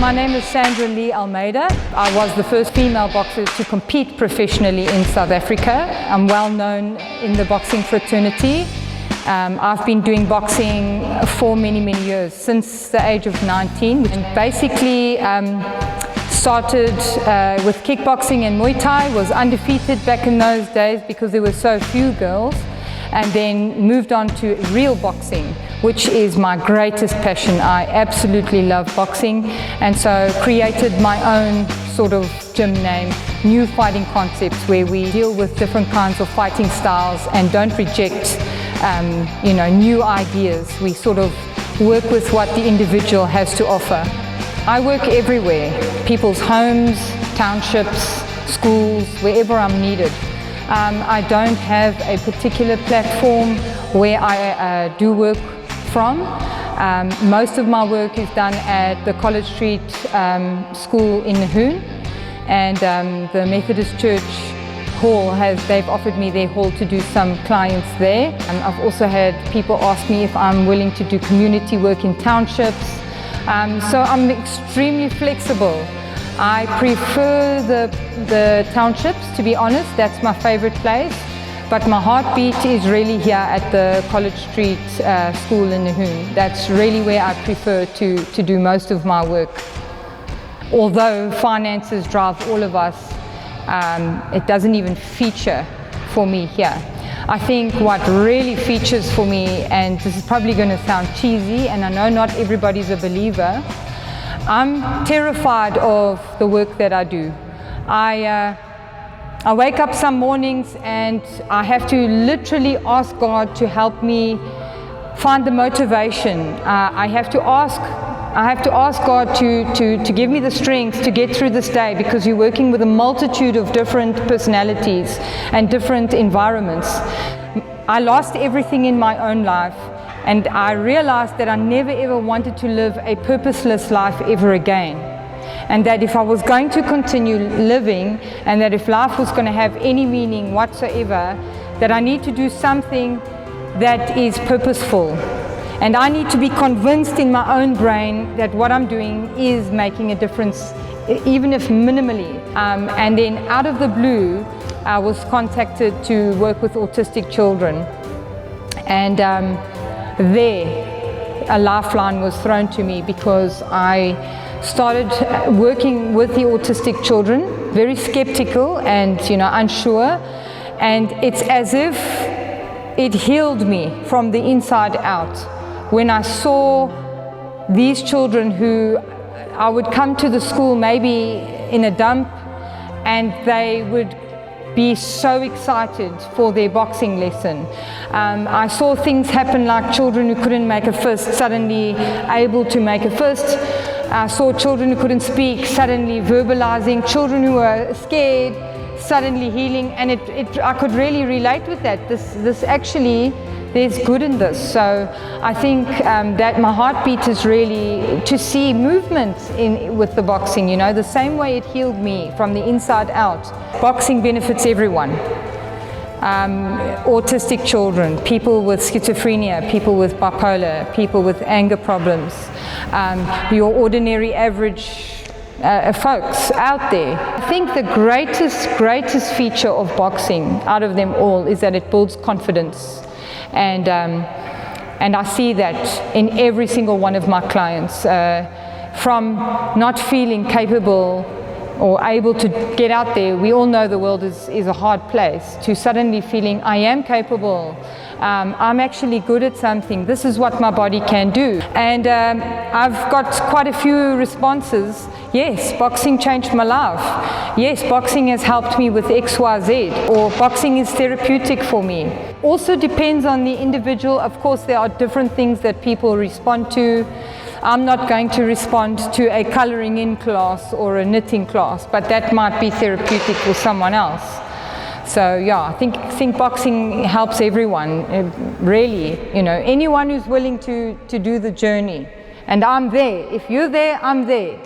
My name is Sandra Almeida. I was the first female boxer to compete professionally in South Africa. I'm well known in the boxing fraternity. I've been doing boxing for many years, since the age of 19. And basically started with kickboxing and Muay Thai, was undefeated back in those days because there were so few girls, and then moved on to real boxing, which is my greatest passion. I absolutely love boxing, and so created my own sort of gym name, New Fighting Concepts, where we deal with different kinds of fighting styles and don't reject new ideas. We sort of work with what the individual has to offer. I work everywhere, people's homes, townships, schools, wherever I'm needed. I don't have a particular platform where I do work from. Most of my work is done at the College Street School in Nahoon, and the Methodist Church Hall they've offered me their hall to do some clients there. I've also had people ask me if I'm willing to do community work in townships. So I'm extremely flexible. I prefer the townships, to be honest. That's my favorite place. But my heartbeat is really here at the College Street School in Nahoon. That's really where I prefer to do most of my work. Although finances drive all of us, it doesn't even feature for me here. I think what really features for me, and this is probably going to sound cheesy, and I know not everybody's a believer, I'm terrified of the work that I do. I wake up some mornings and I have to literally ask God to help me find the motivation. I have to ask God to give me the strength to get through this day, because you're working with a multitude of different personalities and different environments. I lost everything in my own life, and I realized that I never ever wanted to live a purposeless life ever again. And that if I was going to continue living, and that if life was going to have any meaning whatsoever, that I need to do something that is purposeful. And I need to be convinced in my own brain that what I'm doing is making a difference, even if minimally. And then out of the blue, I was contacted to work with autistic children. And there, a lifeline was thrown to me, because I started working with the autistic children, very skeptical and unsure. And it's as if it healed me from the inside out. When I saw these children who I would come to the school maybe in a dump, and they would be so excited for their boxing lesson. I saw things happen, like children who couldn't make a fist suddenly able to make a fist. I saw children who couldn't speak suddenly verbalizing, children who were scared suddenly healing, and I could really relate with that. This actually, there's good in this. So I think that my heartbeat is really to see movement with the boxing, the same way it healed me from the inside out. Boxing benefits everyone. Autistic children, people with schizophrenia, people with bipolar, people with anger problems, your ordinary average folks out there. I think the greatest feature of boxing out of them all is that it builds confidence. And I see that in every single one of my clients, from not feeling capable or able to get out there. We all know the world is a hard place, to suddenly feeling I am capable. I'm actually good at something. This is what my body can do. And I've got quite a few responses. Yes, boxing changed my life. Yes, boxing has helped me with XYZ, or boxing is therapeutic for me. Also depends on the individual. Of course, there are different things that people respond to. I'm not going to respond to a coloring in class or a knitting class, but that might be therapeutic for someone else. So yeah, I think boxing helps everyone, really. Anyone who's willing to do the journey. And I'm there. If you're there, I'm there.